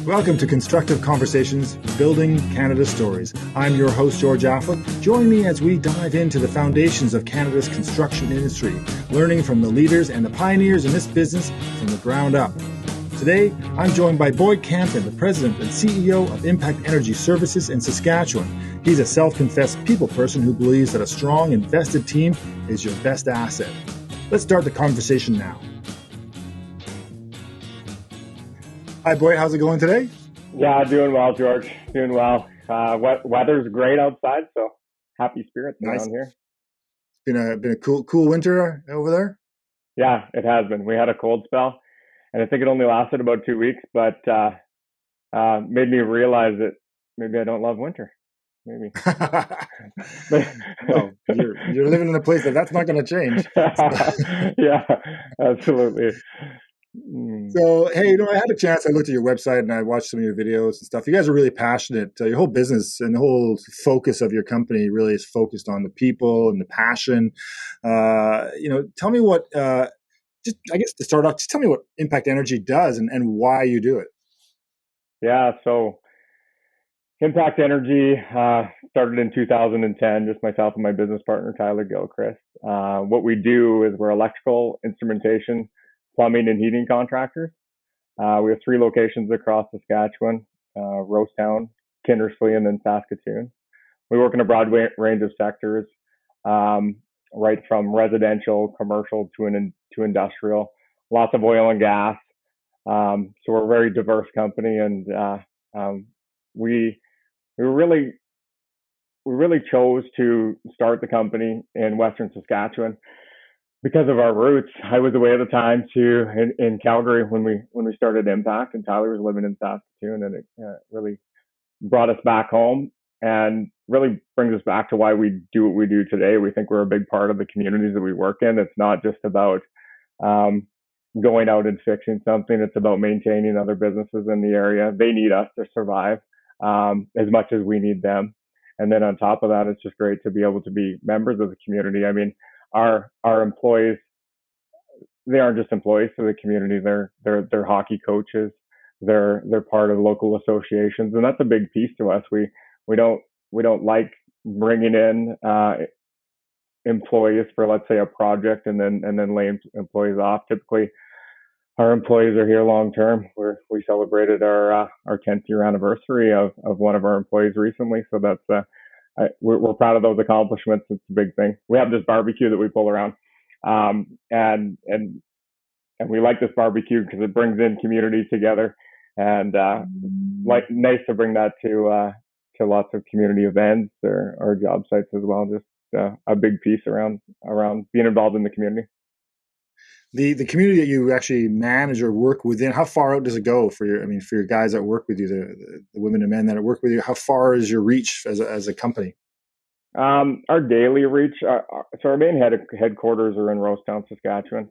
Welcome to Constructive Conversations, Building Canada's Stories. I'm your host, George Affleck. Join me as we dive into the foundations of Canada's construction industry, learning from the leaders and the pioneers in this business from the ground up. Today, I'm joined by Boyd Kampen, the President and CEO of Impact Energy Services in Saskatchewan. He's a self-confessed people person who believes that a strong, invested team is your best asset. Let's start the conversation now. Hi, Boyd. How's it going today? Yeah, doing well, George. Doing well. Weather's great outside, so happy spirits around here. It's been a cool winter over there? Yeah, it has been. We had a cold spell, and I think it only lasted about 2 weeks, but made me realize that maybe I don't love winter. Maybe. Well, you're living in a place that's not going to change. Yeah, absolutely. So, hey, I had a chance. I looked at your website and I watched some of your videos and stuff. You guys are really passionate. Your whole business and the whole focus of your company really is focused on the people and the passion. Tell me what, just I guess to start off, just tell me what Impact Energy does and why you do it. Yeah, so Impact Energy started in 2010, just myself and my business partner, Tyler Gilchrist. What we do is we're electrical, instrumentation, plumbing, and heating contractors. We have 3 locations across Saskatchewan, Rosetown, Kindersley, and then Saskatoon. We work in a broad range of sectors, right from residential, commercial, to industrial, lots of oil and gas. So we're a very diverse company, and we really chose to start the company in Western Saskatchewan because of our roots. I was away at the time in Calgary when we started Impact, and Tyler was living in Saskatoon, and it really brought us back home and really brings us back to why we do what we do today. We think we're a big part of the communities that we work in. It's not just about going out and fixing something. It's about maintaining other businesses in the area. They need us to survive as much as we need them. And then on top of that, it's just great to be able to be members of the community. I mean, our employees, they aren't just employees to the community. They're hockey coaches. They're part of local associations, and that's a big piece to us. We don't like bringing in employees for, let's say, a project and then laying employees off. Typically, our employees are here long term. We celebrated our 10th year anniversary of one of our employees recently, so that's we're proud of those accomplishments. It's a big thing. We have this barbecue that we pull around, and we like this barbecue because it brings in community together, and nice to bring that to lots of community events or job sites as well. Just a big piece around being involved in the community. The community that you actually manage or work within, how far out does it go for your guys that work with you, the women and men that work with you? How far is your reach as a company? Our daily reach, so our main headquarters are in Rosetown, Saskatchewan.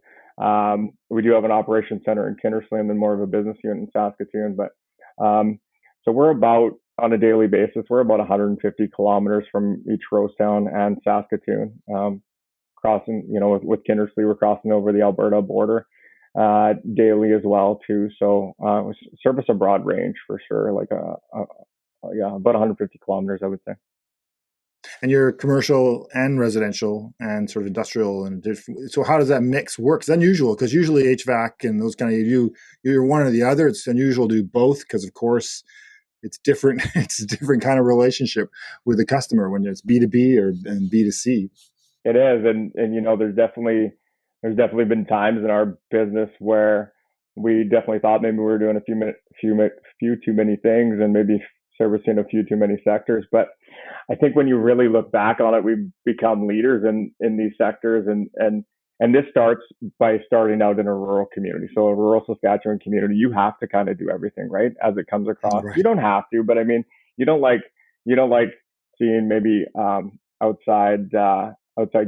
We do have an operations center in Kindersley and then more of a business unit in Saskatoon. But so we're about, on a daily basis, we're about 150 kilometers from each Rosetown and Saskatoon. Crossing, with Kindersley, we're crossing over the Alberta border daily as well too. So we service a broad range for sure, like about 150 kilometers, I would say. And you're commercial and residential and sort of industrial, and so how does that mix work? It's unusual because usually HVAC and those kind of you're one or the other. It's unusual to do both because, of course, it's different. It's a different kind of relationship with the customer when it's B2B and B2C. It is, and there's definitely been times in our business where we definitely thought maybe we were doing a few too many things and maybe servicing a few too many sectors. But I think when you really look back on it, we've become leaders in these sectors, and this starts by starting out in a rural community. So a rural Saskatchewan community, you have to kind of do everything, right, as it comes across. Right. You don't have to, but I mean, you don't like seeing maybe outside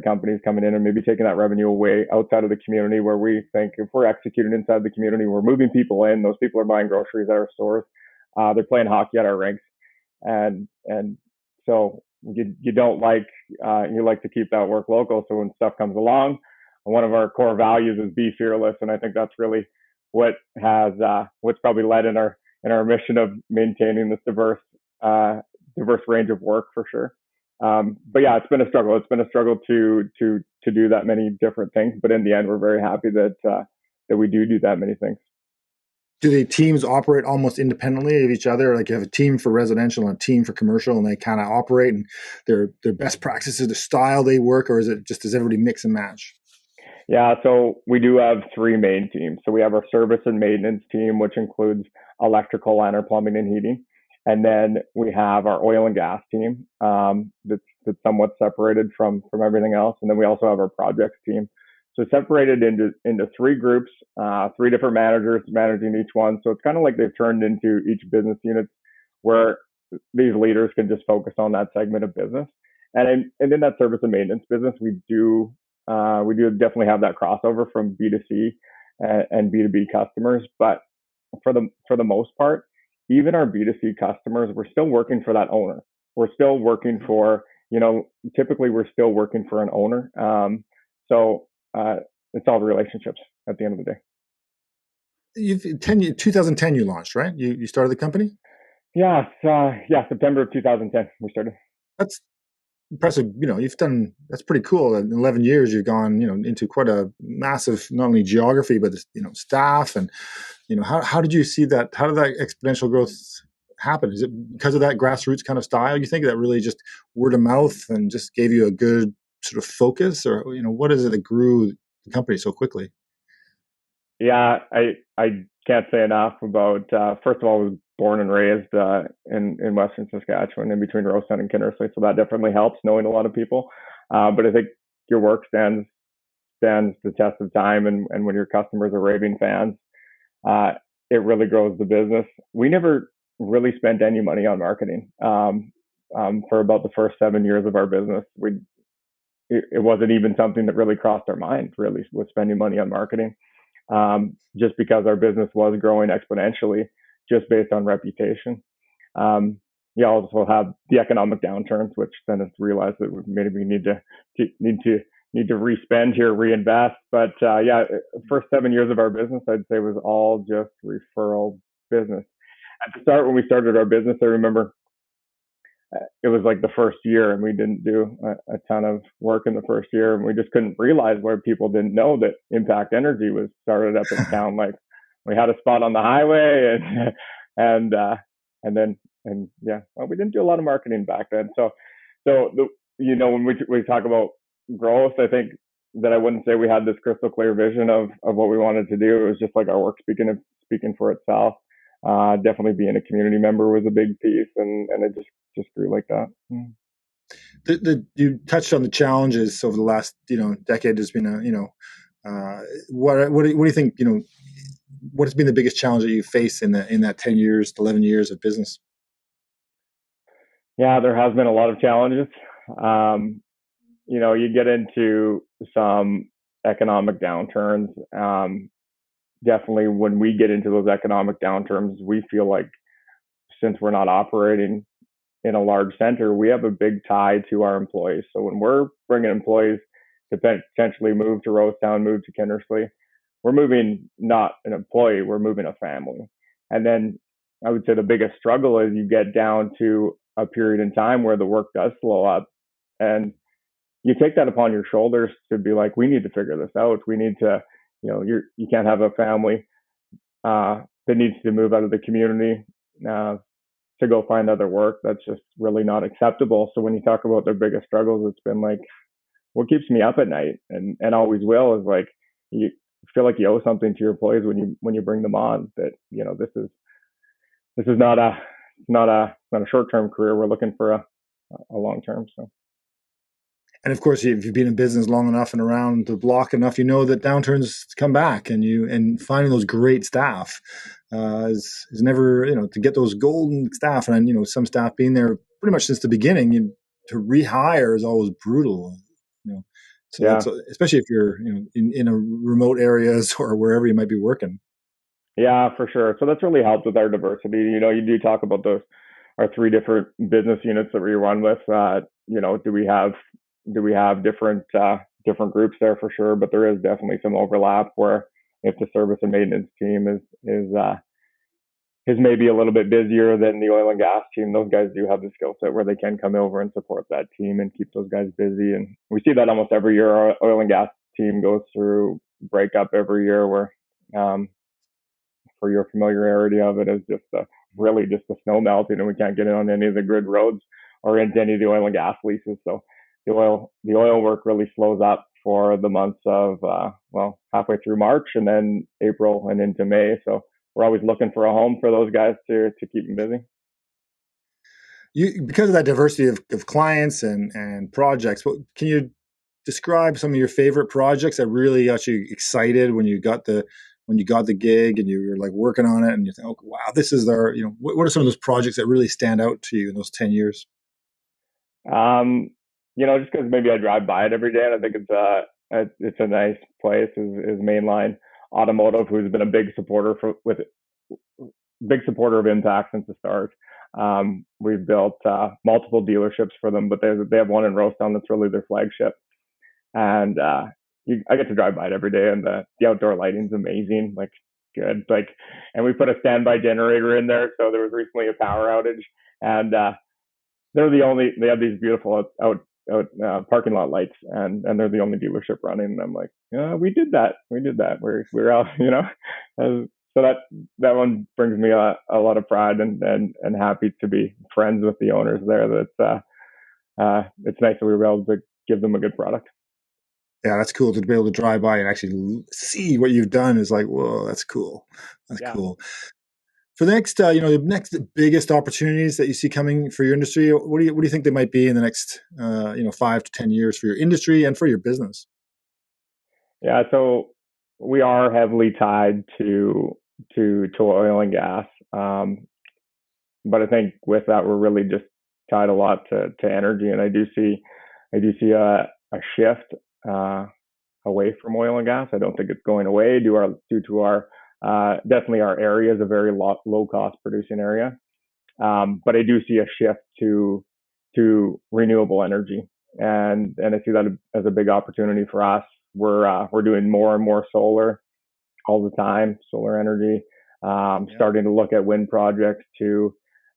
companies coming in and maybe taking that revenue away outside of the community, where we think if we're executing inside the community, we're moving people in, those people are buying groceries at our stores, they're playing hockey at our rinks, and so you don't like you like to keep that work local. So when stuff comes along, one of our core values is be fearless, and I think that's really what has what's probably led in in our mission of maintaining this diverse range of work for sure. But yeah, it's been a struggle. It's been a struggle to do that many different things. But in the end, we're very happy that we do that many things. Do the teams operate almost independently of each other? Like you have a team for residential and a team for commercial, and they kind of operate and their best practices, the style they work, or is it just does everybody mix and match? Yeah, so we do have three main teams. So we have our service and maintenance team, which includes electrical and our plumbing and heating. And then we have our oil and gas team that's somewhat separated from everything else. And then we also have our projects team. So separated into three groups, three different managers managing each one. So it's kind of like they've turned into each business unit where these leaders can just focus on that segment of business. And in that service and maintenance business, we do definitely have that crossover from B2C and B2B customers. But for the most part, even our B2C customers, we're still working for that owner. We're still working for, typically we're still working for an owner. So it's all relationships at the end of the day. 2010 you launched, right? You started the company? Yeah, September of 2010 we started. That's impressive. That's pretty cool. In 11 years, you've gone, into quite a massive, not only geography, but, staff. And, how did you see that? How did that exponential growth happen? Is it because of that grassroots kind of style? You think that really just word of mouth and just gave you a good sort of focus, or, what is it that grew the company so quickly? Yeah, I can't say enough about, first of all, I was born and raised in Western Saskatchewan, in between Roseton and Kinnersley, so that definitely helps knowing a lot of people. But I think your work stands the test of time, and when your customers are raving fans, it really grows the business. We never really spent any money on marketing for about the first 7 years of our business. It wasn't even something that really crossed our mind, really, was spending money on marketing. Just because our business was growing exponentially just based on reputation. You also have the economic downturns, which then has realized that maybe we need to respend here, reinvest. But first 7 years of our business, I'd say, was all just referral business. At the start, when we started our business, I remember it was like the first year, and we didn't do a ton of work in the first year, and we just couldn't realize where people didn't know that Impact Energy was started up in town. Like, we had a spot on the highway, we didn't do a lot of marketing back then. So when we talk about growth, I think that I wouldn't say we had this crystal clear vision of what we wanted to do. It was just like our work speaking for itself. Definitely being a community member was a big piece, and it just grew like that. You touched on the challenges over the last decade. There's been what do you think what has been the biggest challenge that you face in that 10 years, 11 years of business? Yeah, there has been a lot of challenges. You get into some economic downturns. Definitely when we get into those economic downturns, we feel like, since we're not operating in a large center, we have a big tie to our employees. So when we're bringing employees to potentially move to Rosetown, move to Kinnersley, we're moving not an employee, we're moving a family. And then I would say the biggest struggle is you get down to a period in time where the work does slow up, and you take that upon your shoulders to be like, we need to figure this out. We need to, you can't have a family that needs to move out of the community to go find other work. That's just really not acceptable. So when you talk about their biggest struggles, it's been like, what keeps me up at night and always will is like, you feel like you owe something to your employees when you bring them on, that this is not a short-term career. We're looking for a long-term. So. And of course, if you've been in business long enough and around the block enough, that downturns come back, and finding those great staff is never, to get those golden staff, and some staff being there pretty much since the beginning, to rehire is always brutal. So yeah. That's, especially if you're in a remote areas or wherever you might be working. Yeah, for sure. So that's really helped with our diversity. You do talk about our three different business units that we run with. Do we have different groups there? For sure, but there is definitely some overlap where if the service and maintenance team is is maybe a little bit busier than the oil and gas team. Those guys do have the skill set where they can come over and support that team and keep those guys busy. And we see that almost every year. Our oil and gas team goes through breakup every year where, for your familiarity of it, is just really just the snow melting and we can't get in on any of the grid roads or into any of the oil and gas leases. So the oil work really slows up for the months of, halfway through March and then April and into May. So we're always looking for a home for those guys to keep them busy. Because of that diversity of clients and projects, can you describe some of your favorite projects that really got you excited when you got the gig and you were like working on it and you think, oh wow, this is what are some of those projects that really stand out to you in those 10 years? Just because maybe I drive by it every day and I think it's a nice place is Mainline Automotive, who's been a big supporter of Impact since the start. We've built multiple dealerships for them, but they have one in Rosestown that's really their flagship. And I get to drive by it every day, and the outdoor lighting's amazing, like good. Like, and we put a standby generator in there, so there was recently a power outage, and they have these beautiful out parking lot lights, and they're the only dealership running. And I'm like, yeah, we did that. We're out, So that one brings me a lot of pride and happy to be friends with the owners there. It's nice that we were able to give them a good product. Yeah, that's cool to be able to drive by and actually see what you've done. Is like, whoa, that's cool. That's cool. For the next, the next biggest opportunities that you see coming for your industry, what do you think they might be in the next, 5 to 10 years for your industry and for your business? Yeah, so we are heavily tied to oil and gas, but I think with that we're really just tied a lot to energy, and I do see a shift away from oil and gas. I don't think it's going away due to our definitely our area is a very low cost producing area, but I do see a shift to renewable energy, and I see that as a big opportunity for us. We're doing more and more solar all the time, solar energy. Starting to look at wind projects too,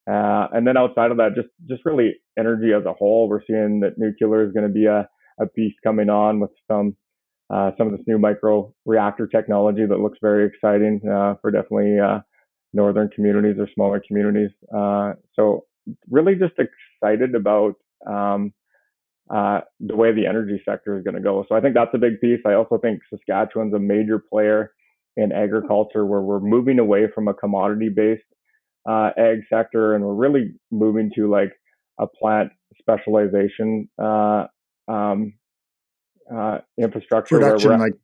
and then outside of that, just really energy as a whole. We're seeing that nuclear is going to be a piece coming on with some of this new micro reactor technology that looks very exciting for definitely northern communities or smaller communities. So really just excited about the way the energy sector is going to go. So I think that's a big piece. I also think Saskatchewan's a major player in agriculture, where we're moving away from a commodity-based ag sector, and we're really moving to like a plant specialization infrastructure production,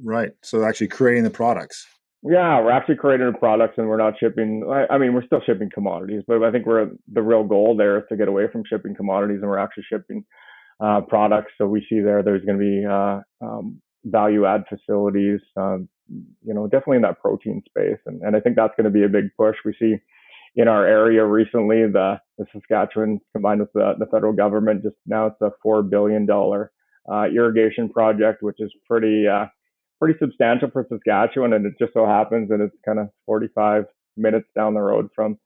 right. So actually creating the products. Yeah, we're actually creating the products, and we're not shipping. I mean, we're still shipping commodities, but I think the real goal there is to get away from shipping commodities, and we're actually shipping products. So we see there's going to be value add facilities, definitely in that protein space, and I think that's going to be a big push. We see in our area recently the Saskatchewan combined with the federal government just now it's a $4 billion irrigation project, which is pretty substantial for Saskatchewan, and it just so happens that it's kind of 45 minutes down the road from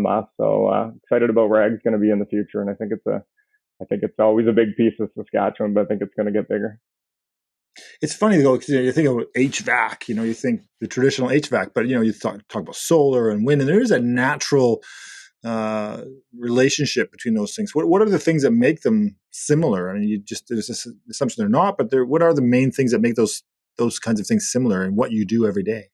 us. So excited about where ag's going to be in the future, and I think it's always a big piece of Saskatchewan, but I think it's going to get bigger. It's funny though, because you think about HVAC, you think the traditional HVAC, but you talk about solar and wind, and there is a natural relationship between those things. What are the things that make them similar? I mean, there's this assumption they're not, but what are the main things that make those kinds of things similar in what you do every day?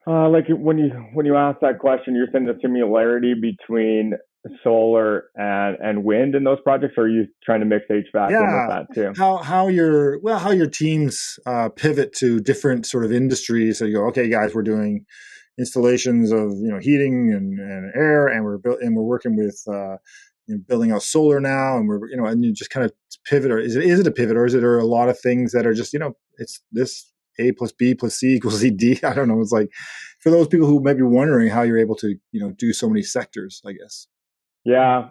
Like when you ask that question, you're saying the similarity between solar and wind in those projects, or are you trying to mix HVAC in with that too? How your teams pivot to different sort of industries. So you go, okay, guys, we're doing installations of heating and air, and we're working with building out solar now, and we're and you just kind of pivot, or is it a pivot, or is it a lot of things that are just it's this A plus B plus C equals D. I don't know. It's like for those people who might be wondering how you're able to do so many sectors, I guess. Yeah,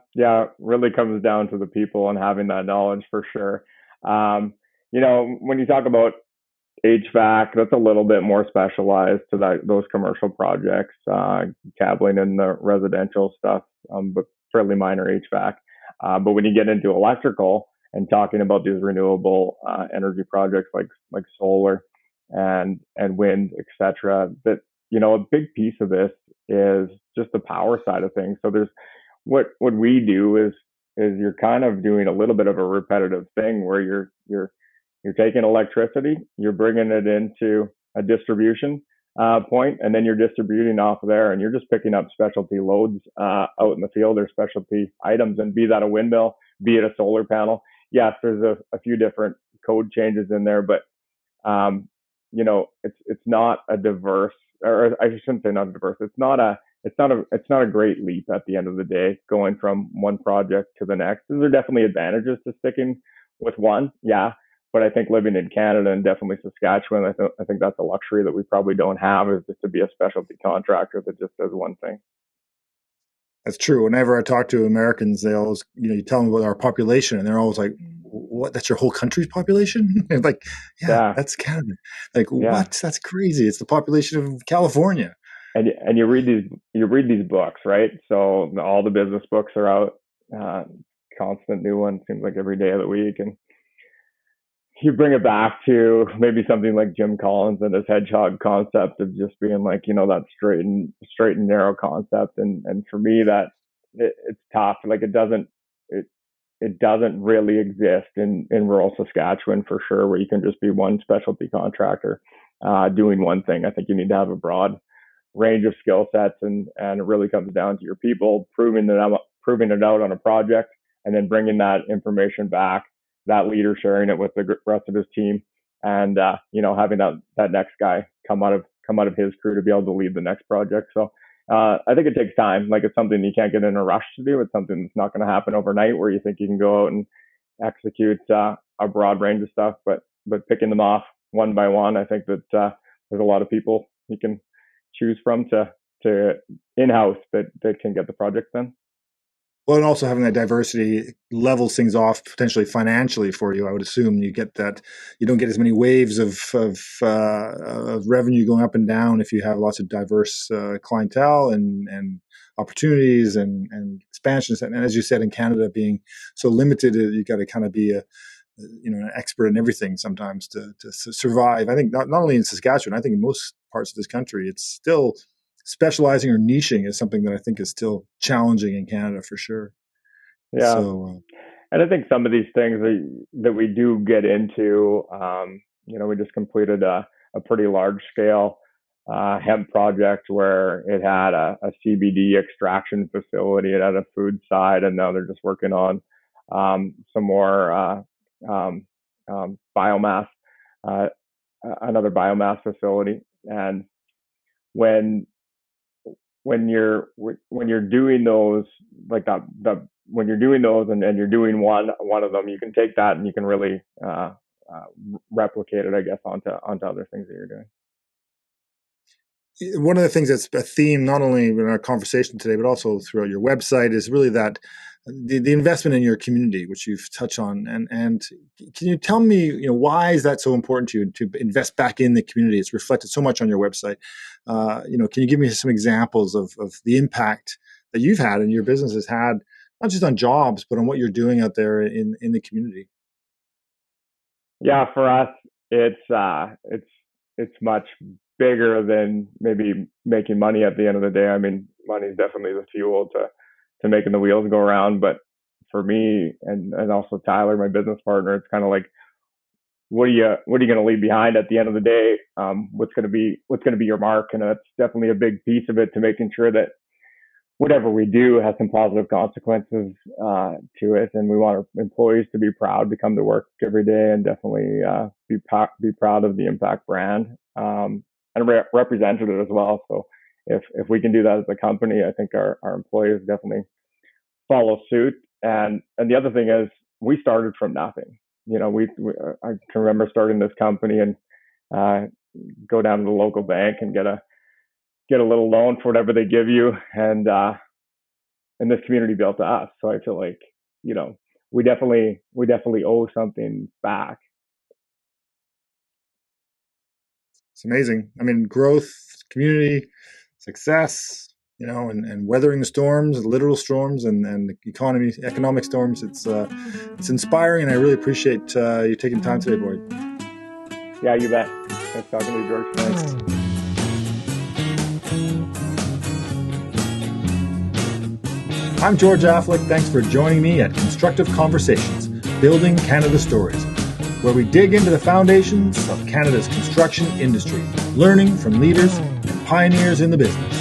really comes down to the people and having that knowledge for sure. When you talk about HVAC, that's a little bit more specialized to those commercial projects, cabling and the residential stuff, but fairly minor HVAC. But when you get into electrical and talking about these renewable energy projects like solar and wind, etc., that a big piece of this is just the power side of things. So there's what we do is you're kind of doing a little bit of a repetitive thing where you're taking electricity, you're bringing it into a distribution point, and then you're distributing off of there, and you're just picking up specialty loads out in the field or specialty items, and be that a windmill, be it a solar panel. Yes, there's a few different code changes in there, but it's not a diverse, or I shouldn't say not diverse. It's not a great leap at the end of the day going from one project to the next. There are definitely advantages to sticking with one, yeah. But I think living in Canada and definitely Saskatchewan, I think that's a luxury that we probably don't have, is just to be a specialty contractor that just does one thing. That's true. Whenever I talk to Americans, they always, you tell them about our population, and they're always like, "What? That's your whole country's population?" And like, yeah, that's Canada. Like, what? That's crazy. It's the population of California. And you read these books, right? So all the business books are out, constant new ones, seems like every day of the week, and you bring it back to maybe something like Jim Collins and his hedgehog concept of just being like, that straight and narrow concept. And for me, that it's tough. Like it doesn't really exist in rural Saskatchewan for sure, where you can just be one specialty contractor doing one thing. I think you need to have a broad range of skill sets, and it really comes down to your people proving it out on a project, and then bringing that information back, that leader sharing it with the rest of his team, and having that next guy come out of his crew to be able to lead the next project. So I think it takes time. Like, it's something you can't get in a rush to do. It's something that's not going to happen overnight, where you think you can go out and execute a broad range of stuff, but picking them off one by one, I think that there's a lot of people you can choose from to in-house that can get the project done. Well, and also having that diversity levels things off potentially financially for you. I would assume you get that you don't get as many waves of revenue going up and down if you have lots of diverse clientele and opportunities and expansions. And as you said, in Canada being so limited, you got to kind of be an expert in everything sometimes to survive. I think not only in Saskatchewan, I think in most parts of this country, it's still specializing or niching is something that I think is still challenging in Canada for sure. Yeah. So, and I think some of these things that we do get into, we just completed a pretty large scale hemp project where it had a CBD extraction facility. It had a food side, and now they're just working on some more biomass, another biomass facility. And when you're doing those like that, when you're doing those and you're doing one of them, you can take that and you can really replicate it, I guess, onto other things that you're doing. One of the things that's a theme, not only in our conversation today, but also throughout your website, is really that the investment in your community, which you've touched on. And can you tell me, why is that so important to you to invest back in the community? It's reflected so much on your website. Can you give me some examples of the impact that you've had and your business has had, not just on jobs, but on what you're doing out there in the community? Yeah, for us, it's much bigger than maybe making money at the end of the day. I mean, money is definitely the fuel to making the wheels go around. But for me and also Tyler, my business partner, it's kind of like, what are you going to leave behind at the end of the day? What's going to be your mark? And that's definitely a big piece of it, to making sure that whatever we do has some positive consequences to it. And we want our employees to be proud to come to work every day, and definitely be proud of the Impact brand, and represented it as well. So if we can do that as a company, I think our employees definitely follow suit. And the other thing is, we started from nothing. I can remember starting this company and go down to the local bank and get a little loan for whatever they give you, and this community built to us. So I feel like we definitely owe something back. It's amazing. I mean, growth, community, success, and weathering the storms, the literal storms, and the economic storms. It's inspiring, and I really appreciate you taking time today, Boyd. Yeah, you bet. Thanks talking to you, George. Thanks. I'm George Affleck. Thanks for joining me at Constructive Conversations, Building Canada Stories, where we dig into the foundations of Canada's construction industry, learning from leaders and pioneers in the business.